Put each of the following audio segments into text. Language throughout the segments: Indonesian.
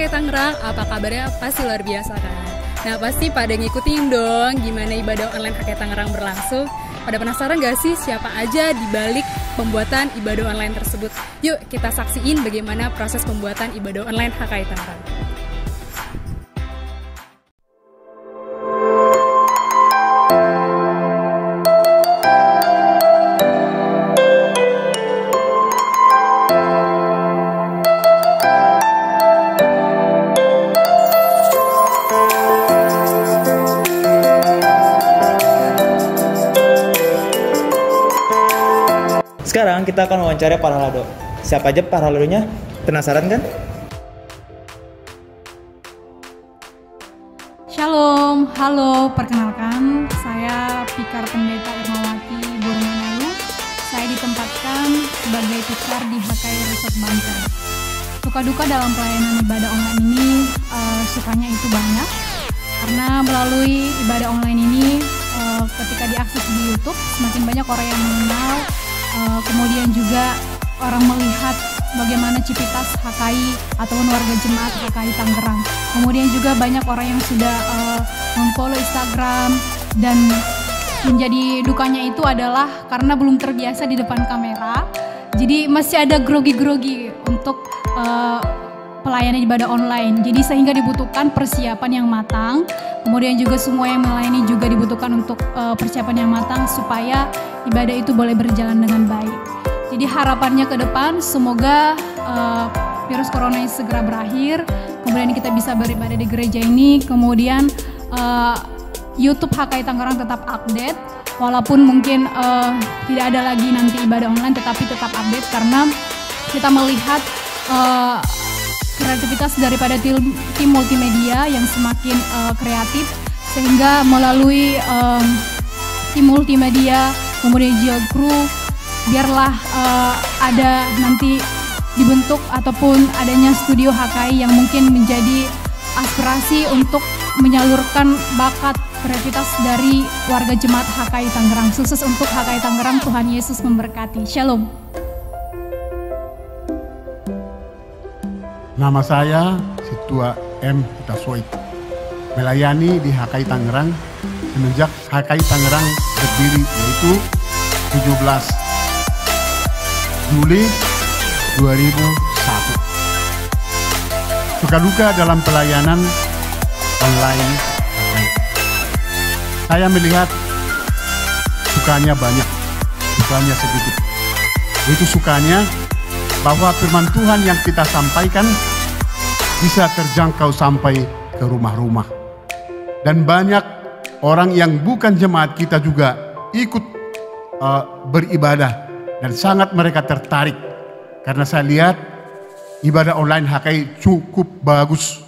HKI Tangerang, apa kabarnya? Pasti luar biasa kan? Nah pasti pada ngikutin dong gimana ibadah online HKI Tangerang berlangsung. Pada penasaran gak sih siapa aja di balik pembuatan ibadah online tersebut? Yuk kita saksiin bagaimana proses pembuatan ibadah online HKI Tangerang. Sekarang kita akan wawancara para halado. Siapa aja para haladonya? Penasaran kan? Shalom, halo, perkenalkan saya Pikar Pendeta Irmawati Burmanayu. Saya ditempatkan sebagai Pikar di HKI Resort Banten. Suka duka dalam pelayanan ibadah online ini, sukanya itu banyak. Karena melalui ibadah online ini, ketika diakses di YouTube, semakin banyak orang yang mengenal. Kemudian juga orang melihat bagaimana civitas HKI ataupun warga jemaat HKI Tangerang. Kemudian juga banyak orang yang sudah memfollow Instagram, dan menjadi dukanya itu adalah karena belum terbiasa di depan kamera. Jadi masih ada grogi-grogi untuk pelayanan ibadah online. Jadi sehingga dibutuhkan persiapan yang matang. Kemudian juga semua yang melayani juga dibutuhkan untuk persiapan yang matang supaya ibadah itu boleh berjalan dengan baik. Jadi harapannya ke depan semoga virus corona ini segera berakhir. Kemudian kita bisa beribadah di gereja ini. Kemudian YouTube HKI Tangerang tetap update. Walaupun mungkin tidak ada lagi nanti ibadah online, tetapi tetap update karena kita melihat kreativitas daripada tim multimedia yang semakin kreatif, sehingga melalui tim multimedia kemudian juga kru, biarlah ada nanti dibentuk ataupun adanya studio HKI yang mungkin menjadi aspirasi untuk menyalurkan bakat kreativitas dari warga jemaat HKI Tangerang, khusus untuk HKI Tangerang. Tuhan Yesus memberkati. Shalom. Nama saya Situa M. Hutasoit, melayani di HKI Tangerang semenjak HKI Tangerang berdiri, yaitu 17 Juli 2001. Suka duka dalam pelayanan online HKI. Saya melihat sukanya banyak, dukanya sedikit. Itu sukanya bahwa firman Tuhan yang kita sampaikan bisa terjangkau sampai ke rumah-rumah. Dan banyak orang yang bukan jemaat kita juga ikut beribadah, dan sangat mereka tertarik. Karena saya lihat ibadah online HKI cukup bagus,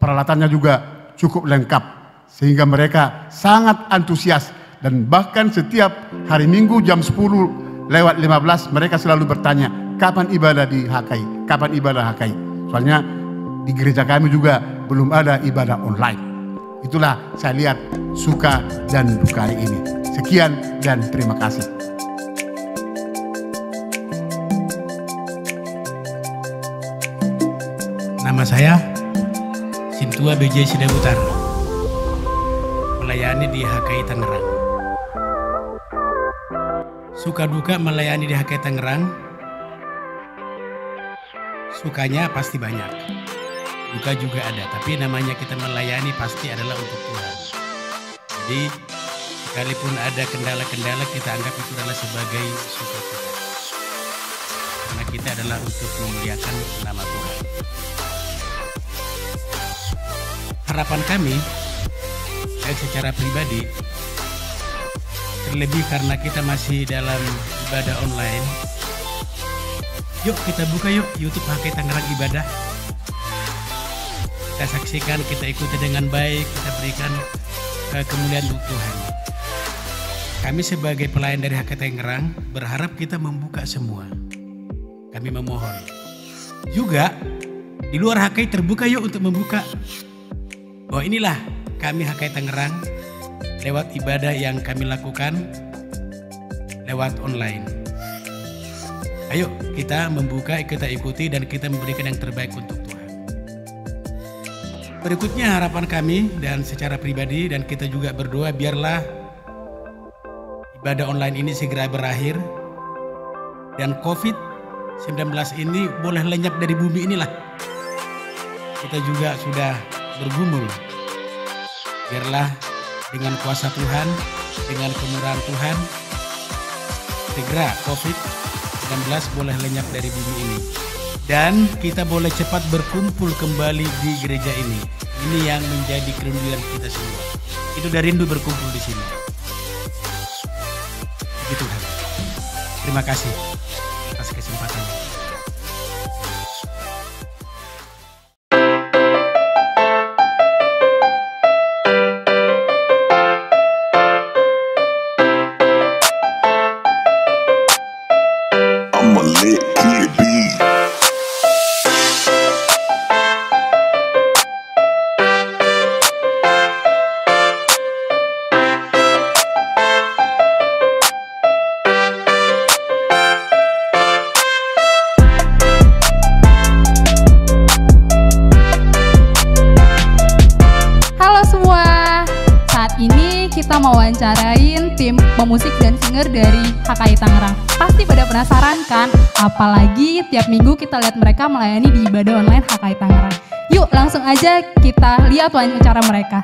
peralatannya juga cukup lengkap. Sehingga mereka sangat antusias, dan bahkan setiap hari Minggu jam 10:15 mereka selalu bertanya, kapan ibadah di HKI? Kapan ibadah HKI? Soalnya di gereja kami juga belum ada ibadah online. Itulah saya lihat suka dan duka ini. Sekian dan terima kasih. Nama saya Sintua BJ Sidabutar, melayani di HKI Tangerang. Suka duka melayani di HKI Tangerang, sukanya pasti banyak, duka juga ada, tapi namanya kita melayani pasti adalah untuk Tuhan. Jadi sekalipun ada kendala-kendala, kita anggap itu adalah sebagai sukacita, karena kita adalah untuk memuliakan nama Tuhan. Harapan kami, baik secara pribadi, terlebih karena kita masih dalam ibadah online, yuk kita buka yuk YouTube HKI Tangerang Ibadah. Kita saksikan, kita ikuti dengan baik, kita berikan kemuliaan untuk Tuhan. Kami sebagai pelayan dari HKI Tangerang berharap kita membuka semua. Kami memohon. Juga di luar HKI terbuka yuk untuk membuka. Bahwa inilah kami HKI Tangerang lewat ibadah yang kami lakukan lewat online. Ayo kita membuka, kita ikuti, dan kita memberikan yang terbaik untuk Tuhan. Berikutnya harapan kami dan secara pribadi dan kita juga berdoa biarlah ibadah online ini segera berakhir dan COVID-19 ini boleh lenyap dari bumi inilah. Kita juga sudah bergumul. Biarlah dengan kuasa Tuhan, dengan kemurahan Tuhan, segera COVID-19 boleh lenyap dari bumi ini. Dan kita boleh cepat berkumpul kembali di gereja ini. Ini yang menjadi kerinduan kita semua. Itu udah rindu berkumpul di sini. Begitu Tuhan. Terima kasih atas kesempatannya. Kita mau wawancarain tim pemusik dan singer dari HKI Tangerang. Pasti pada penasaran kan? Apalagi tiap minggu kita lihat mereka melayani di ibadah online HKI Tangerang. Yuk langsung aja kita lihat wawancara mereka.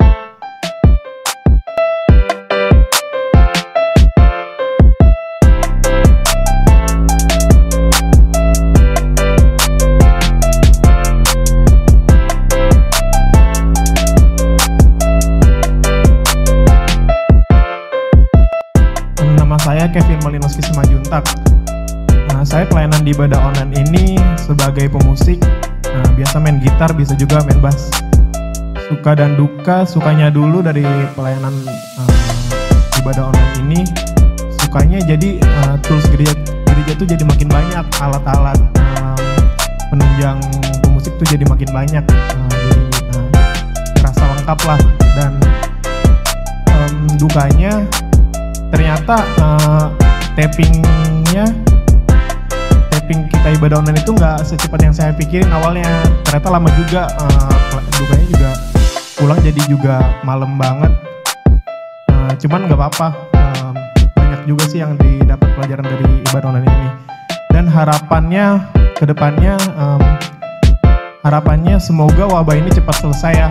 Saya Kevin Malinowski Semajuntak. Saya pelayanan di ibadah online ini sebagai pemusik. Biasa main gitar, bisa juga main bass. Suka dan duka, sukanya dulu dari pelayanan ibadah online ini. Sukanya jadi tools gereja tuh jadi makin banyak, alat-alat penunjang pemusik tuh jadi makin banyak. Jadi terasa lengkap lah. Dan dukanya ternyata tapping kita ibadah online itu nggak secepat yang saya pikirin awalnya. Ternyata lama juga, dukanya juga pulang jadi juga malam banget. Cuman nggak apa-apa, banyak juga sih yang didapat pelajaran dari ibadah online ini. Dan harapannya ke depannya, harapannya semoga wabah ini cepat selesai ya.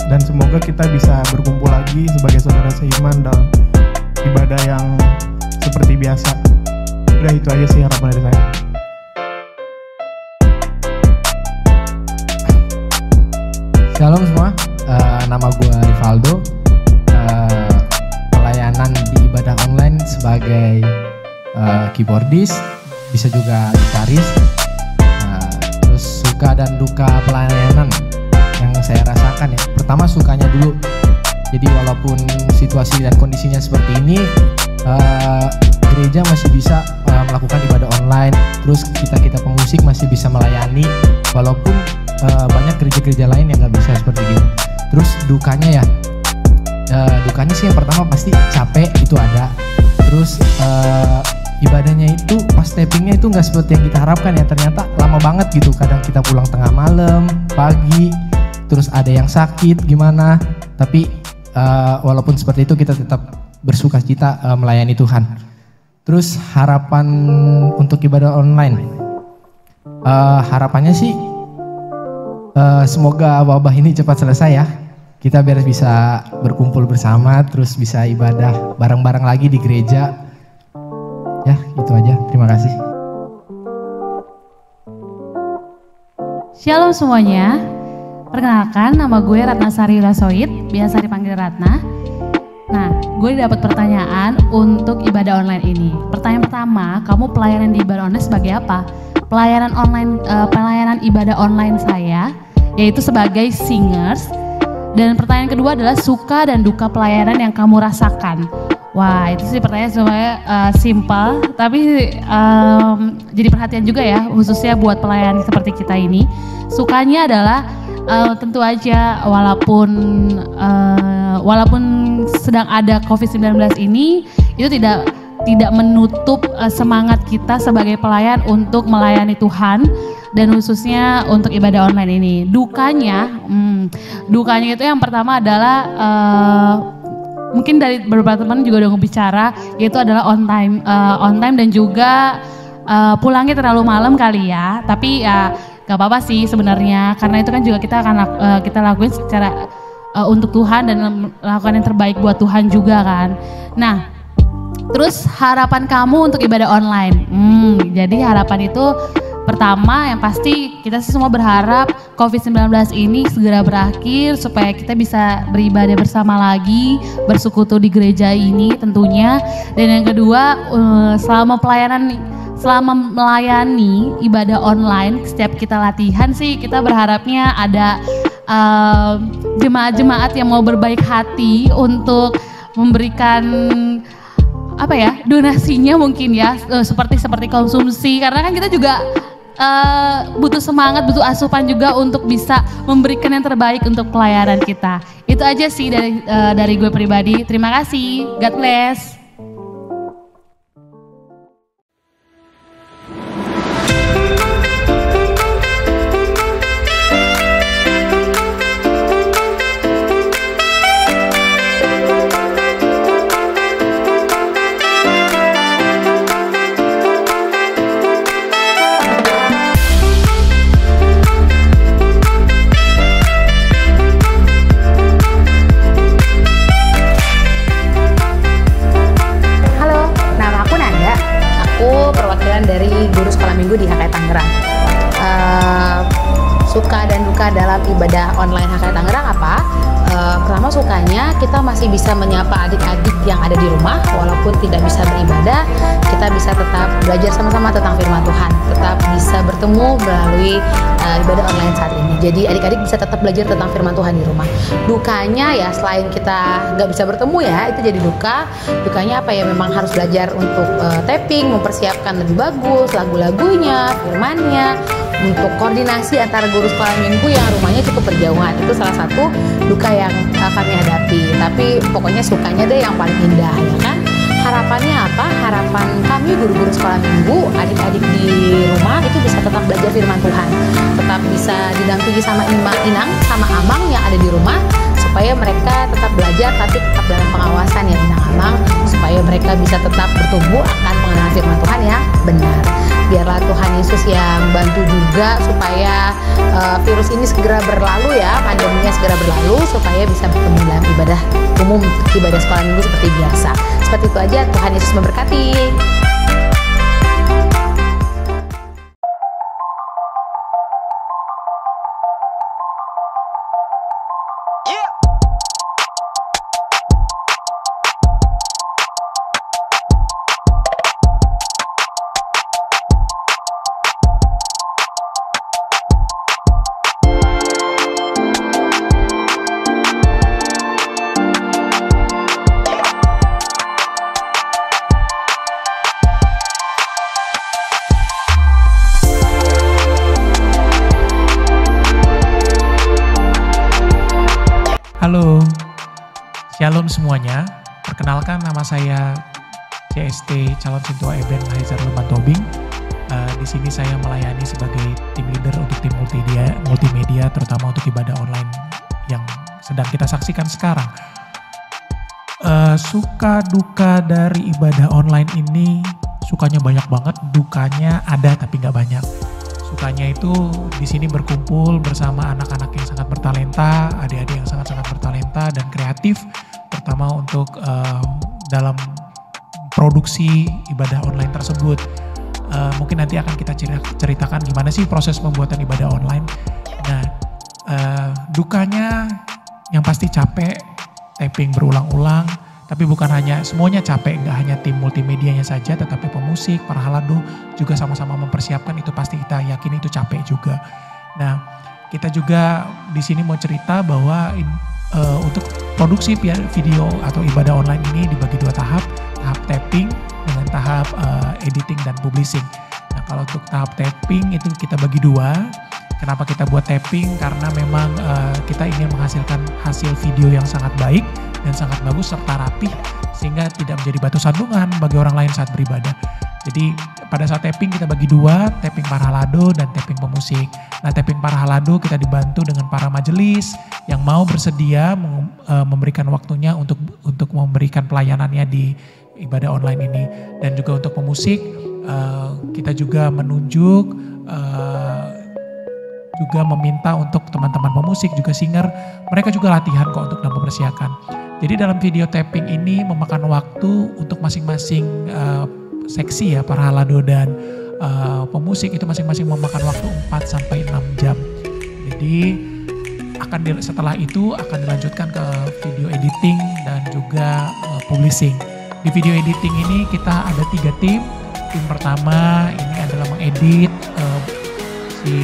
Dan semoga kita bisa berkumpul lagi sebagai saudara seiman dalam ibadah yang seperti biasa. Udah itu aja sih harapan dari saya. Shalom semua, nama gue Rivaldo, pelayanan di ibadah online sebagai keyboardist, bisa juga gitaris. Terus suka dan duka pelayanan yang saya rasakan ya. Pertama sukanya dulu. Jadi walaupun situasi dan kondisinya seperti ini, gereja masih bisa melakukan ibadah online. Terus kita pemusik masih bisa melayani, walaupun banyak gereja-gereja lain yang nggak bisa seperti ini. Terus dukanya ya, dukanya sih yang pertama pasti capek, itu ada. Terus ibadahnya itu pas tappingnya itu nggak seperti yang kita harapkan ya. Ternyata lama banget gitu. Kadang kita pulang tengah malam, pagi. Terus ada yang sakit gimana, tapi walaupun seperti itu kita tetap bersukacita melayani Tuhan. Terus harapan untuk ibadah online, harapannya sih semoga wabah ini cepat selesai ya. Kita biar bisa berkumpul bersama, terus bisa ibadah bareng-bareng lagi di gereja. Ya itu aja, terima kasih. Shalom semuanya. Perkenalkan, nama gue Ratnasari Rasoid, biasa dipanggil Ratna. Nah, gue dapat pertanyaan untuk ibadah online ini. Pertanyaan pertama, kamu pelayanan di ibadah online sebagai apa? Pelayanan ibadah online saya, yaitu sebagai singers. Dan pertanyaan kedua adalah suka dan duka pelayanan yang kamu rasakan. Wah, itu sih pertanyaan semuanya simpel, tapi jadi perhatian juga ya, khususnya buat pelayan seperti kita ini. Sukanya adalah tentu aja walaupun sedang ada COVID-19 ini, itu tidak menutup semangat kita sebagai pelayan untuk melayani Tuhan. dan khususnya untuk ibadah online ini. Dukanya itu yang pertama adalah mungkin dari beberapa teman juga udah ngebicara, yaitu adalah on time dan juga pulangnya terlalu malam kali ya. Tapi ya gak apa-apa sih sebenarnya, karena itu kan juga kita akan kita lakuin secara untuk Tuhan dan melakukan yang terbaik buat Tuhan juga kan. Nah, terus harapan kamu untuk ibadah online. Jadi harapan itu pertama yang pasti kita sih semua berharap COVID-19 ini segera berakhir supaya kita bisa beribadah bersama lagi, bersekutu di gereja ini tentunya. Dan yang kedua, selama melayani ibadah online, setiap kita latihan sih kita berharapnya ada jemaat-jemaat yang mau berbaik hati untuk memberikan donasinya mungkin ya, seperti konsumsi, karena kan kita juga butuh semangat, butuh asupan juga untuk bisa memberikan yang terbaik untuk pelayanan kita. Itu aja sih dari gue pribadi. Terima kasih, God bless. Di HKI Tangerang. Suka dan duka dalam ibadah online HKI Tangerang apa? Pertama, sukanya kita masih bisa menyapa adik-adik yang ada di rumah walaupun tidak bisa beribadah. Kita bisa tetap belajar sama-sama tentang firman Tuhan, tetap bisa bertemu melalui ibadah online saat ini. Jadi adik-adik bisa tetap belajar tentang firman Tuhan di rumah. Dukanya ya selain kita nggak bisa bertemu ya, itu jadi duka. Dukanya apa ya, memang harus belajar untuk tapping, mempersiapkan lebih bagus lagu-lagunya, firmannya, untuk koordinasi antara guru sekolah minggu yang rumahnya cukup berjauhan. Itu salah satu duka yang kami hadapi. Tapi pokoknya sukanya deh yang paling indah ya kan. Harapannya apa? Harapan kami guru-guru sekolah minggu, adik-adik di rumah itu bisa tetap belajar firman Tuhan, tetap bisa didampingi sama Inang sama Amang yang ada di rumah, supaya mereka tetap belajar tapi tetap dalam pengawasan ya Inang Amang, supaya mereka bisa tetap bertumbuh akan pengenalan firman Tuhan yang benar. Biarlah Tuhan Yesus yang bantu juga supaya virus ini segera berlalu ya, pandeminya segera berlalu, supaya bisa bertemu dalam ibadah umum, ibadah sekolah minggu seperti biasa. Seperti itu aja, Tuhan Yesus memberkati. Halo, Shalom semuanya. Perkenalkan, nama saya CST Calon Sintua Eben Haizar Luman Tobing. Di sini saya melayani sebagai tim leader untuk tim multimedia, terutama untuk ibadah online yang sedang kita saksikan sekarang. Suka duka dari ibadah online ini, sukanya banyak banget, dukanya ada tapi nggak banyak. Sukanya itu di sini berkumpul bersama anak-anak yang sangat bertalenta, adik-adik yang sangat-sangat bertalenta dan kreatif, terutama untuk dalam produksi ibadah online tersebut. Mungkin nanti akan kita ceritakan gimana sih proses pembuatan ibadah online. Nah, dukanya yang pasti capek, tapping berulang-ulang, tapi bukan hanya semuanya capek, nggak hanya tim multimedianya saja, tetapi pemusik, para halado juga sama-sama mempersiapkan, itu pasti kita yakin itu capek juga. Nah, kita juga di sini mau cerita bahwa untuk produksi video atau ibadah online ini dibagi dua tahap tapping dengan tahap editing dan publishing. Nah, kalau untuk tahap tapping itu kita bagi dua. Kenapa kita buat tapping? Karena memang kita ingin menghasilkan hasil video yang sangat baik dan sangat bagus serta rapih sehingga tidak menjadi batu sandungan bagi orang lain saat beribadah. Jadi pada saat tapping kita bagi dua, tapping para halado dan tapping pemusik. Nah, tapping para halado kita dibantu dengan para majelis yang mau bersedia memberikan waktunya untuk memberikan pelayanannya di ibadah online ini. Dan juga untuk pemusik kita juga menunjuk juga meminta untuk teman-teman pemusik juga singer, mereka juga latihan kok untuk mempersiapkan. Jadi dalam video tapping ini memakan waktu untuk masing-masing seksi ya, para halado dan pemusik itu masing-masing memakan waktu 4 sampai 6 jam. Jadi setelah itu akan dilanjutkan ke video editing dan juga publishing. Di video editing ini kita ada 3 tim. Tim pertama ini adalah mengedit si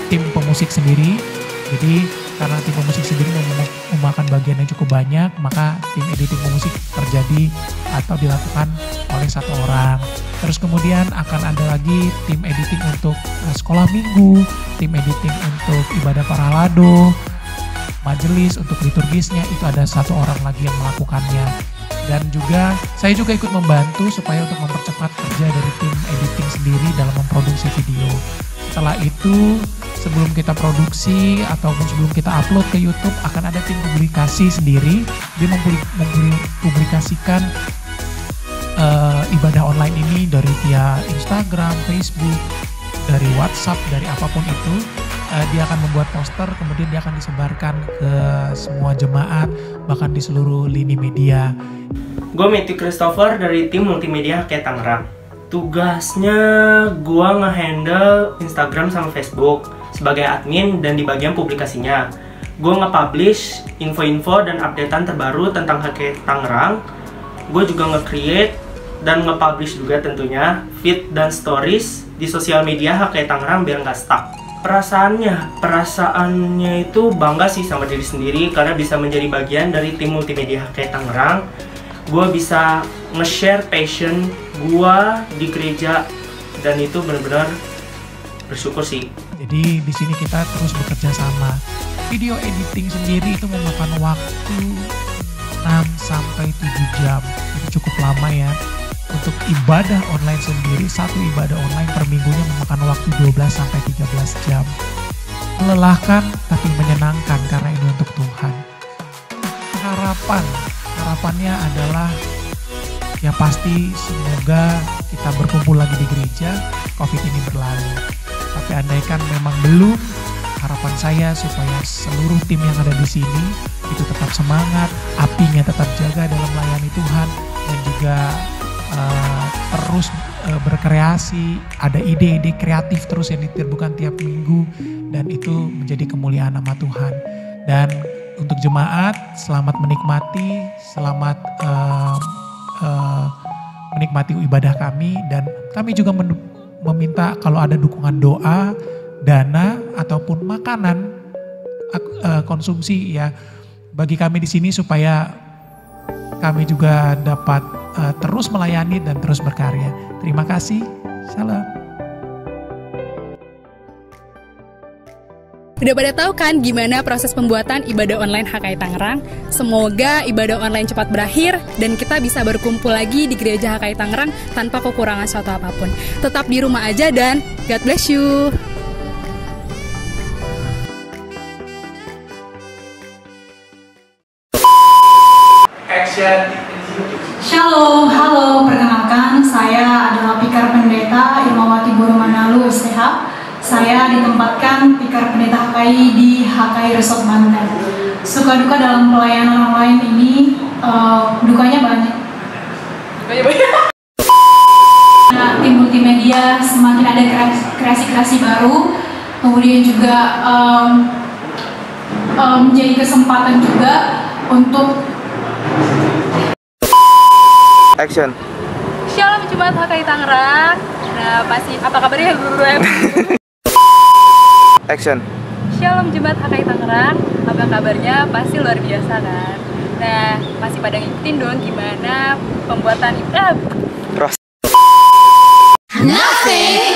tim pemusik sendiri. Jadi karena tim pemusik sendiri memakan bagian yang cukup banyak, maka tim editing pemusik terjadi atau dilakukan oleh 1 orang. Terus kemudian akan ada lagi tim editing untuk sekolah minggu, tim editing untuk ibadah para halado, majelis untuk liturgisnya itu ada 1 orang lagi yang melakukannya. Dan juga saya juga ikut membantu supaya untuk mempercepat kerja dari tim editing sendiri dalam memproduksi video. Setelah itu sebelum kita produksi ataupun sebelum kita upload ke YouTube akan ada tim publikasi sendiri. Dia mempublikasikan ibadah online ini dari via Instagram, Facebook, dari WhatsApp, dari apapun itu. Dia akan membuat poster, kemudian dia akan disebarkan ke semua jemaat, bahkan di seluruh lini media. Gue Matthew Christopher dari tim multimedia HKI Tangerang. Tugasnya gue nge-handle Instagram sama Facebook sebagai admin dan di bagian publikasinya. Gue nge-publish info-info dan updatean terbaru tentang HKI Tangerang. Gue juga nge-create dan nge-publish juga tentunya feed dan stories di sosial media HKI Tangerang biar nggak stuck. Perasaannya itu bangga sih sama diri sendiri karena bisa menjadi bagian dari tim multimedia HKI Tangerang. Gue bisa nge-share passion gue di gereja dan itu benar-benar bersyukur sih. Jadi di sini kita terus bekerja sama. Video editing sendiri itu memakan waktu 6 sampai 7 jam. Itu cukup lama ya. Untuk ibadah online sendiri, 1 ibadah online per minggunya memakan waktu 12 sampai 13 jam. Melelahkan tapi menyenangkan karena ini untuk Tuhan. Harapannya adalah ya pasti semoga kita berkumpul lagi di gereja, COVID ini berlalu. Tapi andaikan memang belum, harapan saya supaya seluruh tim yang ada di sini itu tetap semangat, apinya tetap jaga dalam melayani Tuhan dan juga terus berkreasi, ada ide-ide kreatif terus yang ditimbulkan tiap minggu dan itu menjadi kemuliaan nama Tuhan. Dan untuk jemaat selamat menikmati, selamat menikmati ibadah kami dan kami juga meminta kalau ada dukungan doa, dana ataupun makanan konsumsi ya bagi kami di sini supaya kami juga dapat terus melayani dan terus berkarya. Terima kasih. Salam. Udah pada tahu kan gimana proses pembuatan ibadah online HKI Tangerang? Semoga ibadah online cepat berakhir dan kita bisa berkumpul lagi di gereja HKI Tangerang tanpa kekurangan suatu apapun. Tetap di rumah aja dan God bless you. Action. Shalom, halo, perkenalkan saya adalah Pikar Pendeta Irmawati Boromanalu STH. Saya ditempatkan Pikar Pendeta HKI di HKI Resort Banten. Suka duka dalam pelayanan online ini, dukanya banyak. Nah, tim multimedia semakin ada kreasi-kreasi baru, kemudian juga menjadi kesempatan juga untuk Action. Shalom Jemaat HKI Tangerang. Nah, pasti apa kabarnya guru? Action. Shalom Jemaat HKI Tangerang. Apa kabarnya? Pasti luar biasa kan. Nah, masih pada ngikutin dong gimana pembuatan Nothing